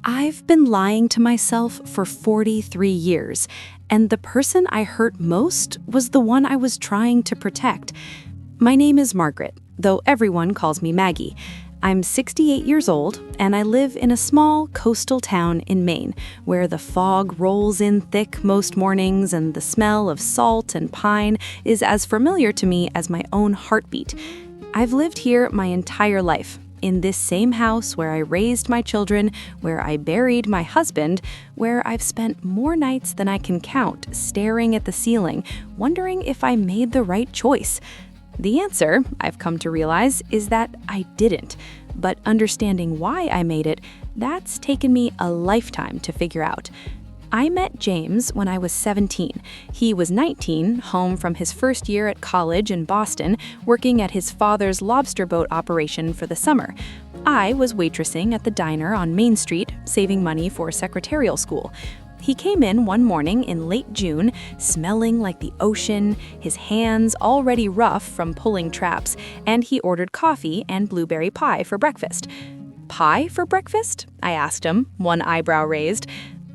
I've been lying to myself for 43 years, and the person I hurt most was the one I was trying to protect. My name is Margaret, though everyone calls me Maggie. I'm 68 years old, and I live in a small coastal town in Maine, where the fog rolls in thick most mornings and the smell of salt and pine is as familiar to me as my own heartbeat. I've lived here my entire life, in this same house where I raised my children, where I buried my husband, where I've spent more nights than I can count staring at the ceiling, wondering if I made the right choice. The answer, I've come to realize, is that I didn't. But understanding why I made it, that's taken me a lifetime to figure out. I met James when I was 17. He was 19, home from his first year at college in Boston, working at his father's lobster boat operation for the summer. I was waitressing at the diner on Main Street, saving money for secretarial school. He came in one morning in late June, smelling like the ocean, his hands already rough from pulling traps, and he ordered coffee and blueberry pie for breakfast. "Pie for breakfast?" I asked him, one eyebrow raised.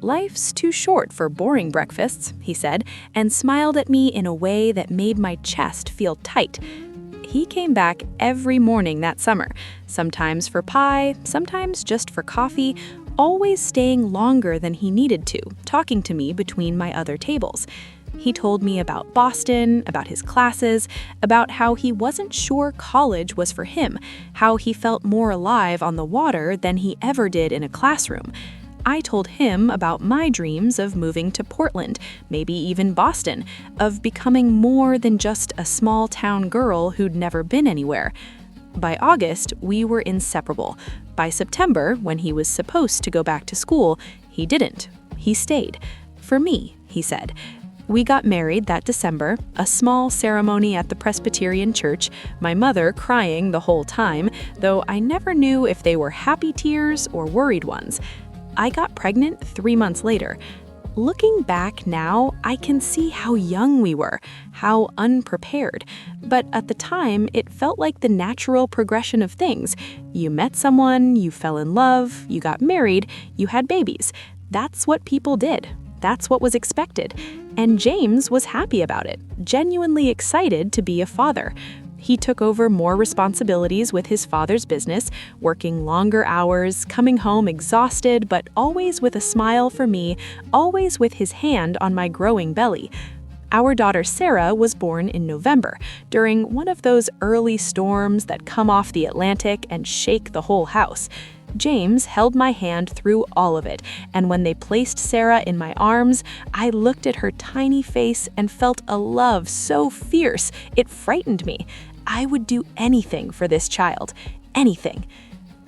"Life's too short for boring breakfasts," he said, and smiled at me in a way that made my chest feel tight. He came back every morning that summer, sometimes for pie, sometimes just for coffee, always staying longer than he needed to, talking to me between my other tables. He told me about Boston, about his classes, about how he wasn't sure college was for him, how he felt more alive on the water than he ever did in a classroom. I told him about my dreams of moving to Portland, maybe even Boston, of becoming more than just a small town girl who'd never been anywhere. By August, we were inseparable. By September, when he was supposed to go back to school, he didn't. He stayed. For me, he said. We got married that December, a small ceremony at the Presbyterian church, my mother crying the whole time, though I never knew if they were happy tears or worried ones. I got pregnant 3 months later. Looking back now, I can see how young we were, how unprepared. But at the time, it felt like the natural progression of things. You met someone, you fell in love, you got married, you had babies. That's what people did. That's what was expected. And James was happy about it, genuinely excited to be a father. He took over more responsibilities with his father's business, working longer hours, coming home exhausted, but always with a smile for me, always with his hand on my growing belly. Our daughter Sarah was born in November, during one of those early storms that come off the Atlantic and shake the whole house. James held my hand through all of it, and when they placed Sarah in my arms, I looked at her tiny face and felt a love so fierce it frightened me. I would do anything for this child, anything.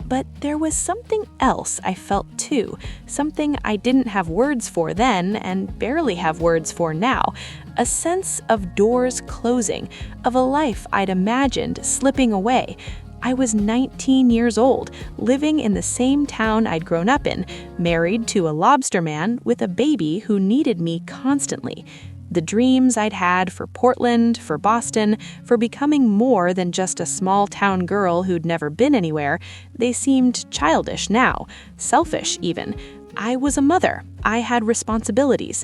But there was something else I felt too, something I didn't have words for then and barely have words for now, a sense of doors closing, of a life I'd imagined slipping away. I was 19 years old, living in the same town I'd grown up in, married to a lobster man with a baby who needed me constantly. The dreams I'd had for Portland, for Boston, for becoming more than just a small town girl who'd never been anywhere, they seemed childish now, selfish even. I was a mother. I had responsibilities.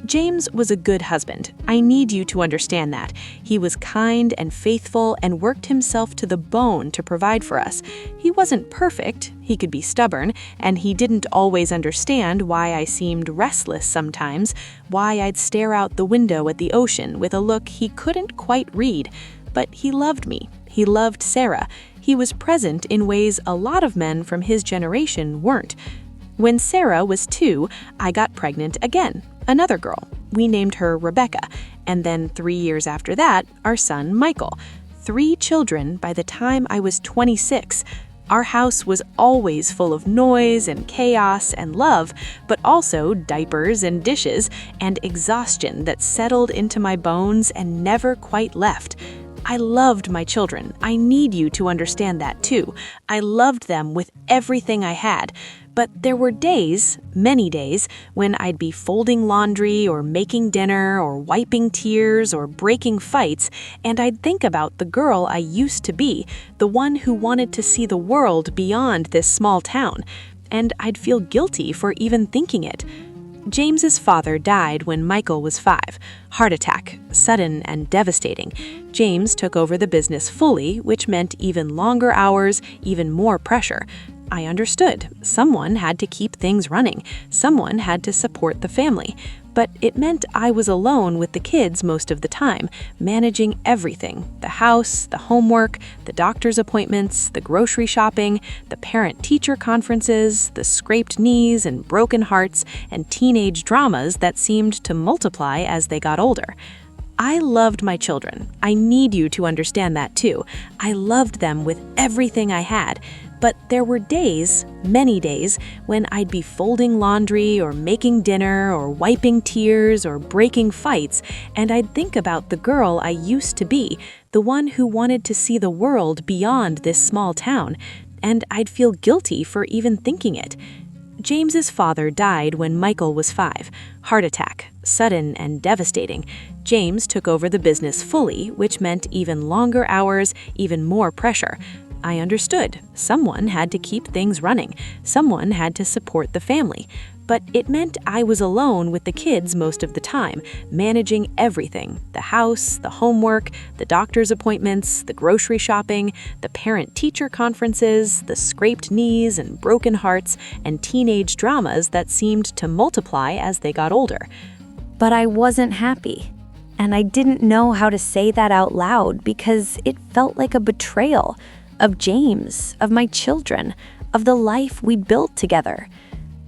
James was a good husband. I need you to understand that. He was kind and faithful and worked himself to the bone to provide for us. He wasn't perfect, he could be stubborn, and he didn't always understand why I seemed restless sometimes, why I'd stare out the window at the ocean with a look he couldn't quite read. But he loved me. He loved Sarah. He was present in ways a lot of men from his generation weren't. When Sarah was 2, I got pregnant again. Another girl. We named her Rebecca, and then 3 years after that, our son Michael. 3 children by the time I was 26. Our house was always full of noise and chaos and love, but also diapers and dishes and exhaustion that settled into my bones and never quite left. I loved my children. I need you to understand that too. I loved them with everything I had. But there were days, many days, when I'd be folding laundry or making dinner or wiping tears or breaking fights, and I'd think about the girl I used to be, the one who wanted to see the world beyond this small town. and I'd feel guilty for even thinking it. James's father died when Michael was 5. Heart attack, sudden and devastating. James took over the business fully, which meant even longer hours, even more pressure. I understood. Someone had to keep things running. Someone had to support the family. But it meant I was alone with the kids most of the time, managing everything: the house, the homework, the doctor's appointments, the grocery shopping, the parent-teacher conferences, the scraped knees and broken hearts, and teenage dramas that seemed to multiply as they got older. I loved my children. I need you to understand that too. I loved them with everything I had. But there were days, many days, when I'd be folding laundry or making dinner or wiping tears or breaking fights, and I'd think about the girl I used to be, the one who wanted to see the world beyond this small town, and I'd feel guilty for even thinking it. James's father died when Michael was 5. Heart attack, sudden and devastating. James took over the business fully, which meant even longer hours, even more pressure. I understood. Someone had to keep things running. Someone had to support the family. But it meant I was alone with the kids most of the time, managing everything: the house, the homework, the doctor's appointments, the grocery shopping, the parent-teacher conferences, the scraped knees and broken hearts, and teenage dramas that seemed to multiply as they got older. But I wasn't happy. And I didn't know how to say that out loud because it felt like a betrayal of James, of my children, of the life we built together.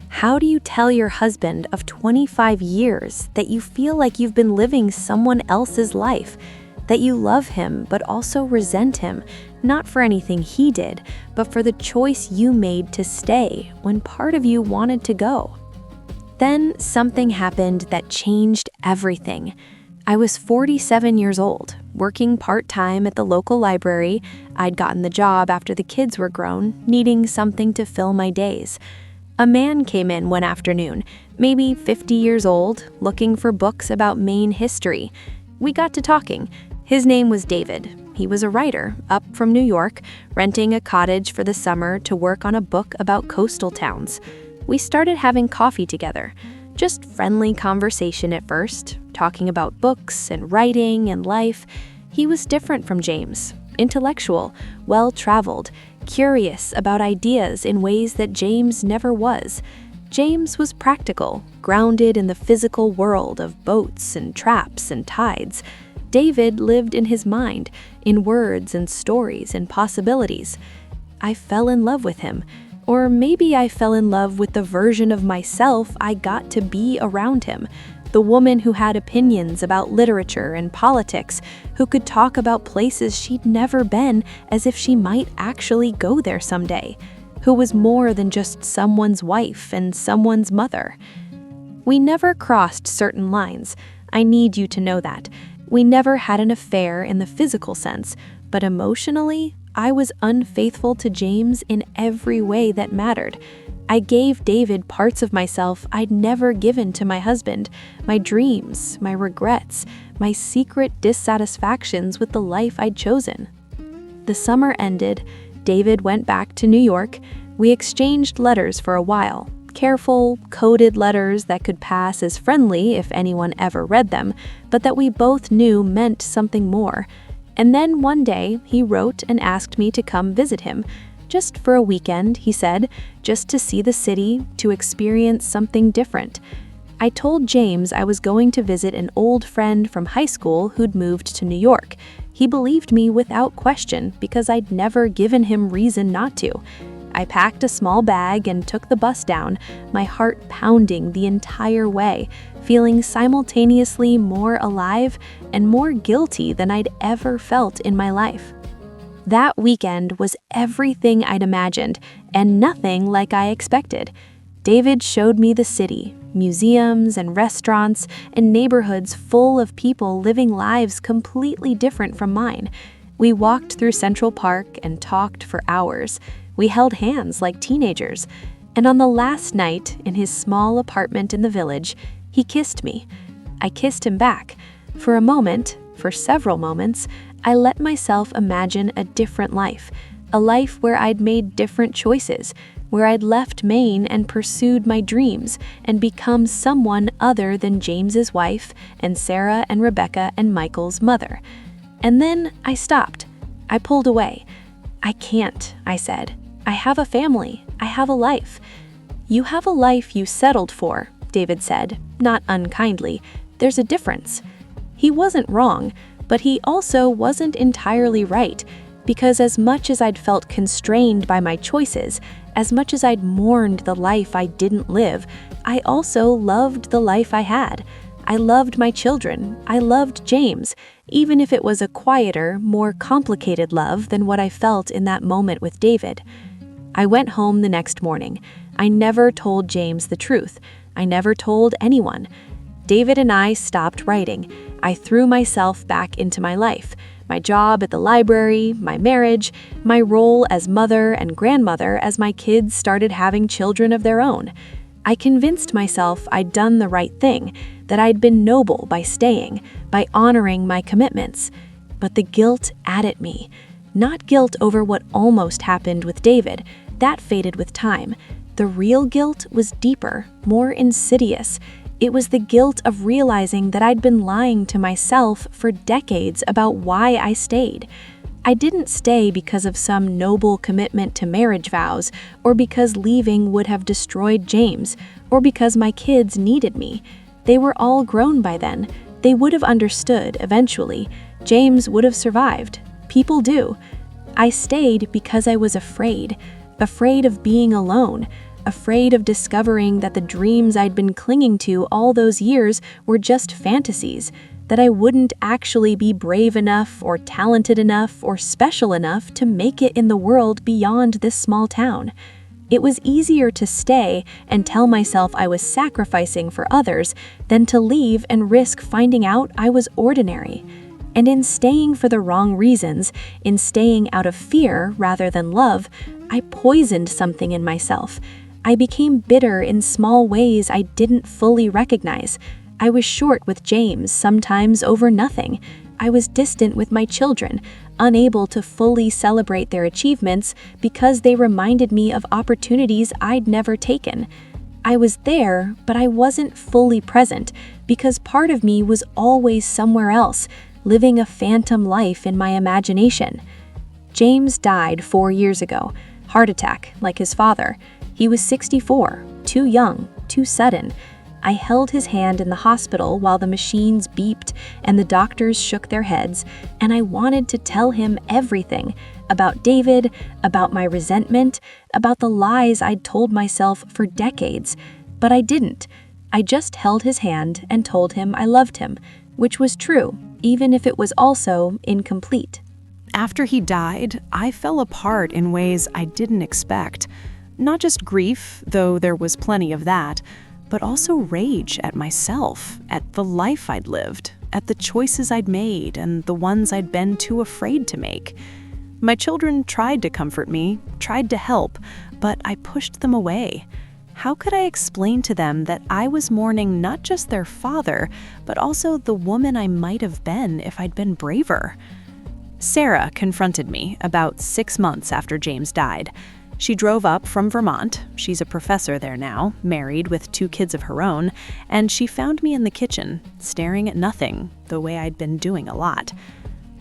How do you tell your husband of 25 years that you feel like you've been living someone else's life, that you love him but also resent him, not for anything he did, but for the choice you made to stay when part of you wanted to go? Then something happened that changed everything. I was 47 years old, working part-time at the local library. I'd gotten the job after the kids were grown, needing something to fill my days. A man came in one afternoon, maybe 50 years old, looking for books about Maine history. We got to talking. His name was David. He was a writer, up from New York, renting a cottage for the summer to work on a book about coastal towns. We started having coffee together. Just friendly conversation at first, talking about books and writing and life. He was different from James, intellectual, well-traveled, curious about ideas in ways that James never was. James was practical, grounded in the physical world of boats and traps and tides. David lived in his mind, in words and stories and possibilities. I fell in love with him. Or maybe I fell in love with the version of myself I got to be around him, the woman who had opinions about literature and politics, who could talk about places she'd never been as if she might actually go there someday, who was more than just someone's wife and someone's mother. We never crossed certain lines. I need you to know that. We never had an affair in the physical sense, but emotionally, I was unfaithful to James in every way that mattered. I gave David parts of myself I'd never given to my husband, my dreams, my regrets, my secret dissatisfactions with the life I'd chosen. The summer ended. David went back to New York. We exchanged letters for a while, careful, coded letters that could pass as friendly if anyone ever read them, but that we both knew meant something more. And then one day, he wrote and asked me to come visit him. Just for a weekend, he said, just to see the city, to experience something different. I told James I was going to visit an old friend from high school who'd moved to New York. He believed me without question because I'd never given him reason not to. I packed a small bag and took the bus down, my heart pounding the entire way, feeling simultaneously more alive and more guilty than I'd ever felt in my life. That weekend was everything I'd imagined and nothing like I expected. David showed me the city, museums and restaurants, and neighborhoods full of people living lives completely different from mine. We walked through Central Park and talked for hours. We held hands like teenagers. And on the last night, in his small apartment in the village, he kissed me. I kissed him back. For a moment, for several moments, I let myself imagine a different life, a life where I'd made different choices, where I'd left Maine and pursued my dreams and become someone other than James's wife and Sarah and Rebecca and Michael's mother. And then I stopped. I pulled away. "I can't," I said. "I have a family. I have a life." "You have a life you settled for," David said, not unkindly. "There's a difference." He wasn't wrong, but he also wasn't entirely right, because as much as I'd felt constrained by my choices, as much as I'd mourned the life I didn't live, I also loved the life I had. I loved my children. I loved James, even if it was a quieter, more complicated love than what I felt in that moment with David. I went home the next morning. I never told James the truth. I never told anyone. David and I stopped writing. I threw myself back into my life, my job at the library, my marriage, my role as mother and grandmother as my kids started having children of their own. I convinced myself I'd done the right thing, that I'd been noble by staying, by honoring my commitments. But the guilt at me. Not guilt over what almost happened with David. That faded with time. The real guilt was deeper, more insidious. It was the guilt of realizing that I'd been lying to myself for decades about why I stayed. I didn't stay because of some noble commitment to marriage vows, or because leaving would have destroyed James, or because my kids needed me. They were all grown by then. They would have understood eventually. James would have survived. People do. I stayed because I was afraid of being alone, afraid of discovering that the dreams I'd been clinging to all those years were just fantasies, that I wouldn't actually be brave enough or talented enough or special enough to make it in the world beyond this small town. It was easier to stay and tell myself I was sacrificing for others than to leave and risk finding out I was ordinary. And in staying for the wrong reasons, in staying out of fear rather than love, I poisoned something in myself. I became bitter in small ways I didn't fully recognize. I was short with James, sometimes over nothing. I was distant with my children, unable to fully celebrate their achievements because they reminded me of opportunities I'd never taken. I was there, but I wasn't fully present because part of me was always somewhere else, living a phantom life in my imagination. James died 4 years ago. Heart attack, like his father. He was 64, too young, too sudden. I held his hand in the hospital while the machines beeped and the doctors shook their heads, and I wanted to tell him everything about David, about my resentment, about the lies I'd told myself for decades. But I didn't. I just held his hand and told him I loved him, which was true, even if it was also incomplete. After he died, I fell apart in ways I didn't expect. Not just grief, though there was plenty of that, but also rage at myself, at the life I'd lived, at the choices I'd made and the ones I'd been too afraid to make. My children tried to comfort me, tried to help, but I pushed them away. How could I explain to them that I was mourning not just their father, but also the woman I might have been if I'd been braver? Sarah confronted me about 6 months after James died. She drove up from Vermont. She's a professor there now, married with 2 kids of her own, and she found me in the kitchen, staring at nothing, the way I'd been doing a lot.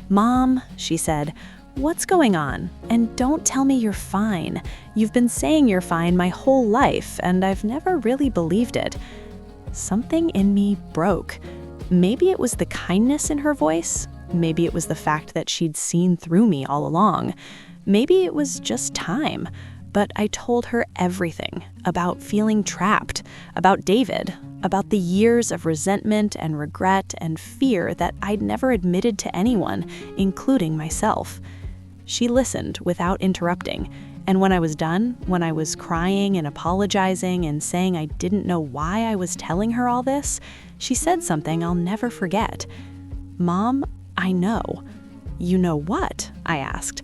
"Mom," she said, "what's going on? And don't tell me you're fine. You've been saying you're fine my whole life, and I've never really believed it." Something in me broke. Maybe it was the kindness in her voice. Maybe it was the fact that she'd seen through me all along. Maybe it was just time, but I told her everything about feeling trapped, about David, about the years of resentment and regret and fear that I'd never admitted to anyone, including myself. She listened without interrupting, and when I was done, when I was crying and apologizing and saying I didn't know why I was telling her all this, she said something I'll never forget. "Mom, I know." "You know what?" I asked.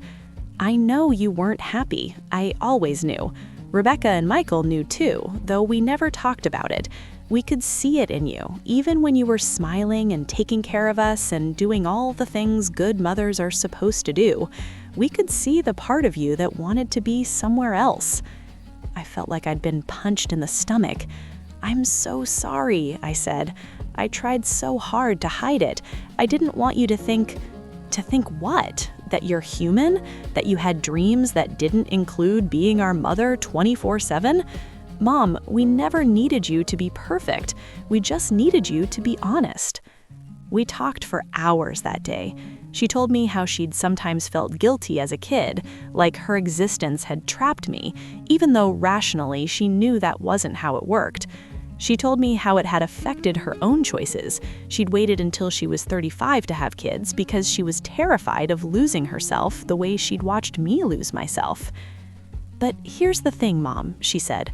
"I know you weren't happy. I always knew. Rebecca and Michael knew too, though we never talked about it. We could see it in you, even when you were smiling and taking care of us and doing all the things good mothers are supposed to do. We could see the part of you that wanted to be somewhere else." I felt like I'd been punched in the stomach. "I'm so sorry," I said. "I tried so hard to hide it. I didn't want you to think." "To think what? That you're human? That you had dreams that didn't include being our mother 24/7? Mom, we never needed you to be perfect. We just needed you to be honest." We talked for hours that day. She told me how she'd sometimes felt guilty as a kid, like her existence had trapped me, even though rationally she knew that wasn't how it worked. She told me how it had affected her own choices. She'd waited until she was 35 to have kids because she was terrified of losing herself the way she'd watched me lose myself. "But here's the thing, Mom," she said.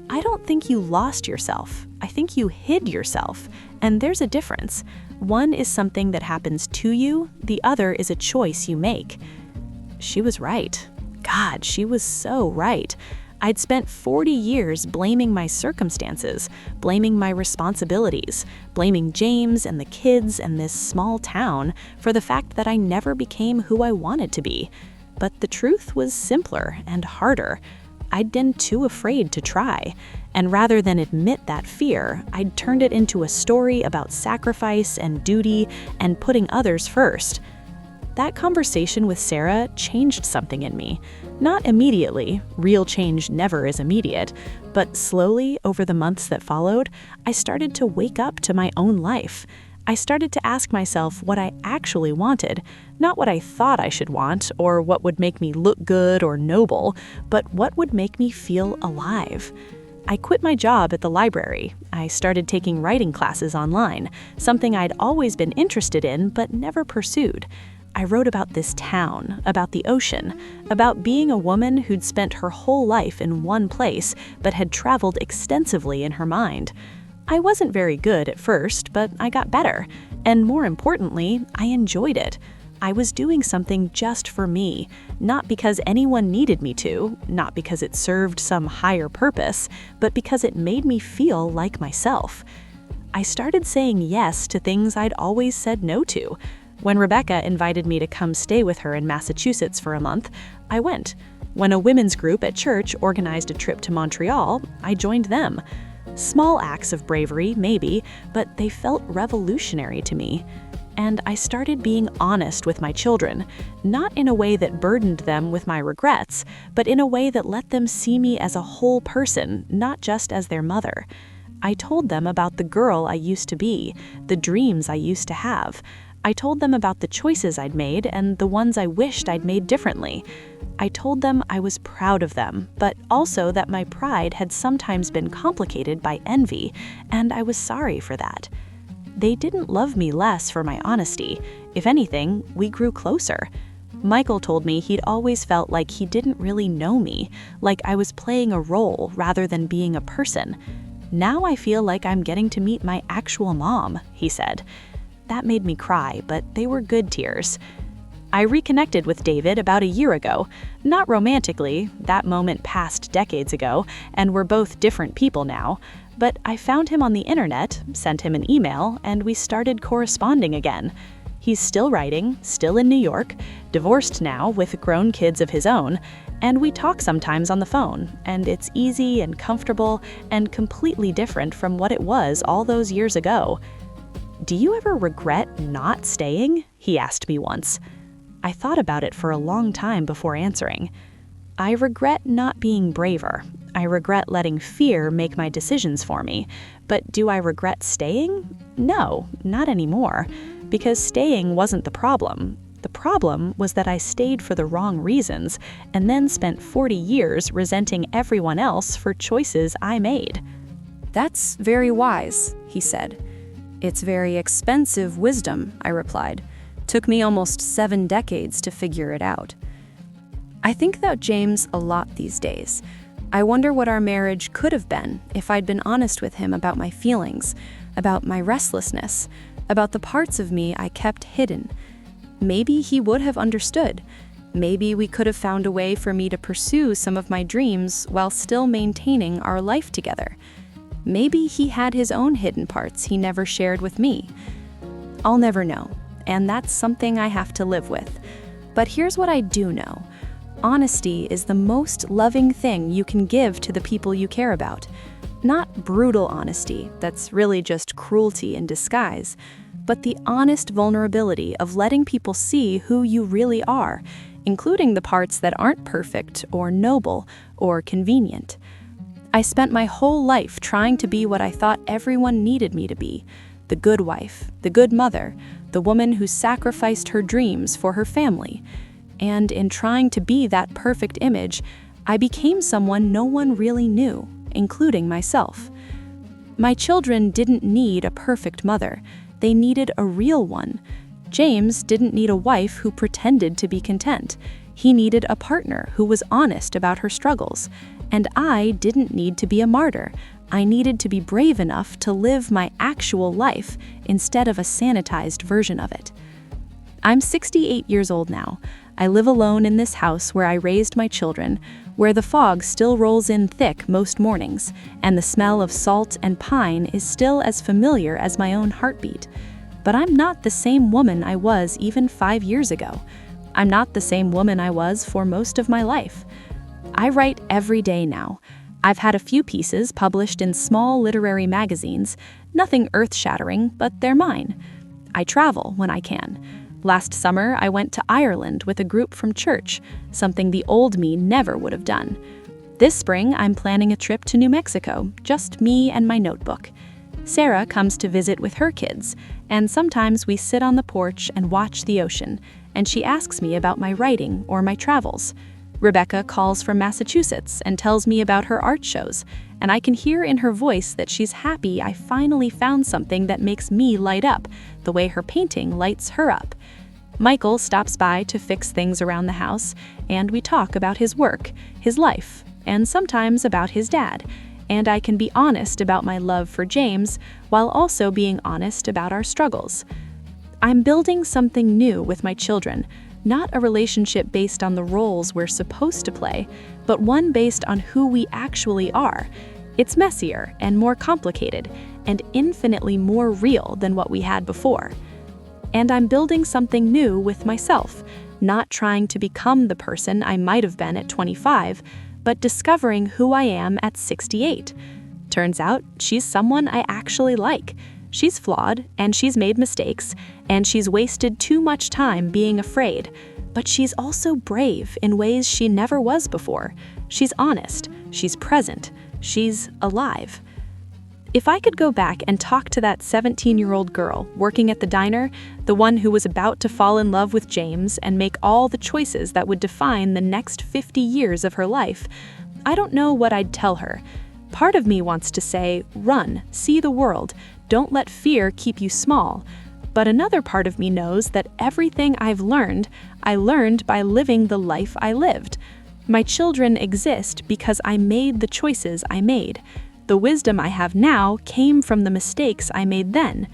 "I don't think you lost yourself. I think you hid yourself. And there's a difference. One is something that happens to you, the other is a choice you make." She was right. God, she was so right. I'd spent 40 years blaming my circumstances, blaming my responsibilities, blaming James and the kids and this small town for the fact that I never became who I wanted to be. But the truth was simpler and harder. I'd been too afraid to try, and rather than admit that fear, I'd turned it into a story about sacrifice and duty and putting others first. That conversation with Sarah changed something in me. Not immediately, real change never is immediate, but slowly over the months that followed, I started to wake up to my own life. I started to ask myself what I actually wanted, not what I thought I should want or what would make me look good or noble, but what would make me feel alive. I quit my job at the library. I started taking writing classes online, something I'd always been interested in but never pursued. I wrote about this town, about the ocean, about being a woman who'd spent her whole life in one place but had traveled extensively in her mind. I wasn't very good at first, but I got better, and more importantly, I enjoyed it. I was doing something just for me, not because anyone needed me to, not because it served some higher purpose, but because it made me feel like myself. I started saying yes to things I'd always said no to. When Rebecca invited me to come stay with her in Massachusetts for a month, I went. When a women's group at church organized a trip to Montreal, I joined them. Small acts of bravery, maybe, but they felt revolutionary to me. And I started being honest with my children, not in a way that burdened them with my regrets, but in a way that let them see me as a whole person, not just as their mother. I told them about the girl I used to be, the dreams I used to have. I told them about the choices I'd made and the ones I wished I'd made differently. I told them I was proud of them, but also that my pride had sometimes been complicated by envy, and I was sorry for that. They didn't love me less for my honesty. If anything, we grew closer. Michael told me he'd always felt like he didn't really know me, like I was playing a role rather than being a person. "Now I feel like I'm getting to meet my actual mom," he said. That made me cry, but they were good tears. I reconnected with David about a year ago. Not romantically, that moment passed decades ago, and we're both different people now. But I found him on the internet, sent him an email, and we started corresponding again. He's still writing, still in New York, divorced now with grown kids of his own, and we talk sometimes on the phone, and it's easy and comfortable and completely different from what it was all those years ago. "Do you ever regret not staying?" he asked me once. I thought about it for a long time before answering. I regret not being braver. I regret letting fear make my decisions for me. But do I regret staying? No, not anymore. Because staying wasn't the problem. The problem was that I stayed for the wrong reasons and then spent 40 years resenting everyone else for choices I made. "That's very wise," he said. "It's very expensive wisdom," I replied. "Took me almost 7 decades to figure it out." I think about James a lot these days. I wonder what our marriage could have been if I'd been honest with him about my feelings, about my restlessness, about the parts of me I kept hidden. Maybe he would have understood. Maybe we could have found a way for me to pursue some of my dreams while still maintaining our life together. Maybe he had his own hidden parts he never shared with me. I'll never know, and that's something I have to live with. But here's what I do know. Honesty is the most loving thing you can give to the people you care about. Not brutal honesty, that's really just cruelty in disguise, but the honest vulnerability of letting people see who you really are, including the parts that aren't perfect or noble or convenient. I spent my whole life trying to be what I thought everyone needed me to be: the good wife, the good mother, the woman who sacrificed her dreams for her family. And in trying to be that perfect image, I became someone no one really knew, including myself. My children didn't need a perfect mother. They needed a real one. James didn't need a wife who pretended to be content. He needed a partner who was honest about her struggles. And I didn't need to be a martyr. I needed to be brave enough to live my actual life instead of a sanitized version of it. I'm 68 years old now. I live alone in this house where I raised my children, where the fog still rolls in thick most mornings, and the smell of salt and pine is still as familiar as my own heartbeat. But I'm not the same woman I was even 5 years ago. I'm not the same woman I was for most of my life. I write every day now. I've had a few pieces published in small literary magazines, nothing earth-shattering, but they're mine. I travel when I can. Last summer, I went to Ireland with a group from church, something the old me never would have done. This spring, I'm planning a trip to New Mexico, just me and my notebook. Sarah comes to visit with her kids, and sometimes we sit on the porch and watch the ocean, and she asks me about my writing or my travels. Rebecca calls from Massachusetts and tells me about her art shows, and I can hear in her voice that she's happy I finally found something that makes me light up, the way her painting lights her up. Michael stops by to fix things around the house, and we talk about his work, his life, and sometimes about his dad. And I can be honest about my love for James, while also being honest about our struggles. I'm building something new with my children, not a relationship based on the roles we're supposed to play, but one based on who we actually are. It's messier and more complicated, and infinitely more real than what we had before. And I'm building something new with myself, not trying to become the person I might have been at 25, but discovering who I am at 68. Turns out, she's someone I actually like. She's flawed, and she's made mistakes, and she's wasted too much time being afraid. But she's also brave in ways she never was before. She's honest, she's present, she's alive. If I could go back and talk to that 17-year-old girl working at the diner, the one who was about to fall in love with James and make all the choices that would define the next 50 years of her life, I don't know what I'd tell her. Part of me wants to say, run, see the world, don't let fear keep you small. But another part of me knows that everything I've learned, I learned by living the life I lived. My children exist because I made the choices I made. The wisdom I have now came from the mistakes I made then.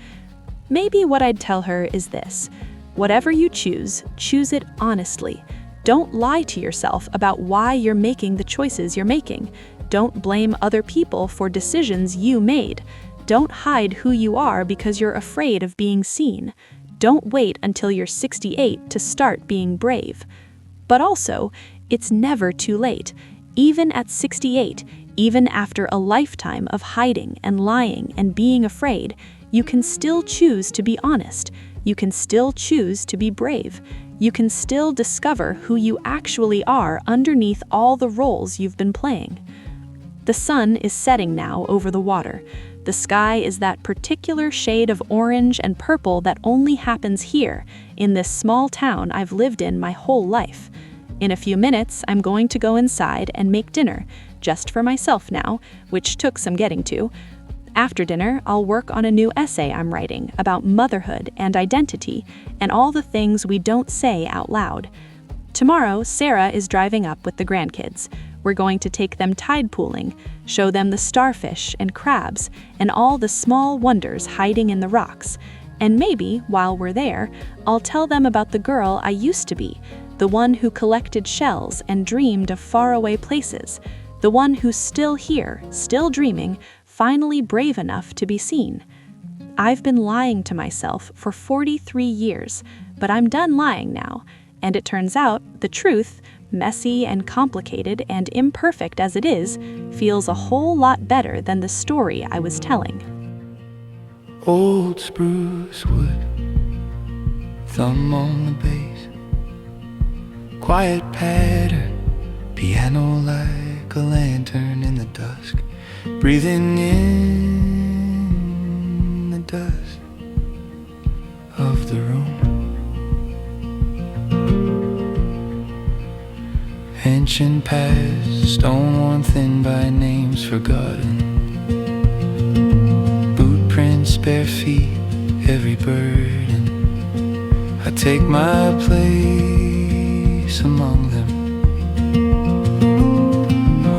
Maybe what I'd tell her is this: whatever you choose, choose it honestly. Don't lie to yourself about why you're making the choices you're making. Don't blame other people for decisions you made. Don't hide who you are because you're afraid of being seen. Don't wait until you're 68 to start being brave. But also, it's never too late. Even at 68, even after a lifetime of hiding and lying and being afraid, you can still choose to be honest. You can still choose to be brave. You can still discover who you actually are underneath all the roles you've been playing. The sun is setting now over the water. The sky is that particular shade of orange and purple that only happens here, in this small town I've lived in my whole life. In a few minutes, I'm going to go inside and make dinner, just for myself now, which took some getting to. After dinner, I'll work on a new essay I'm writing about motherhood and identity and all the things we don't say out loud. Tomorrow, Sarah is driving up with the grandkids. We're going to take them tide pooling, show them the starfish and crabs and all the small wonders hiding in the rocks. And maybe, while we're there, I'll tell them about the girl I used to be, the one who collected shells and dreamed of faraway places, the one who's still here, still dreaming, finally brave enough to be seen. I've been lying to myself for 43 years, but I'm done lying now, and it turns out the truth, messy and complicated and imperfect as it is, feels a whole lot better than the story I was telling. Old spruce wood, thumb on the bass, quiet patter, piano like a lantern in the dusk, breathing in the dust of the room. Ancient past, stone worn thin by names forgotten, boot prints, bare feet, every burden. I take my place among them,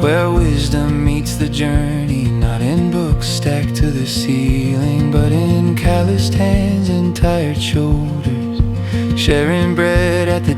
where wisdom meets the journey, not in books stacked to the ceiling, but in calloused hands and tired shoulders, sharing bread at the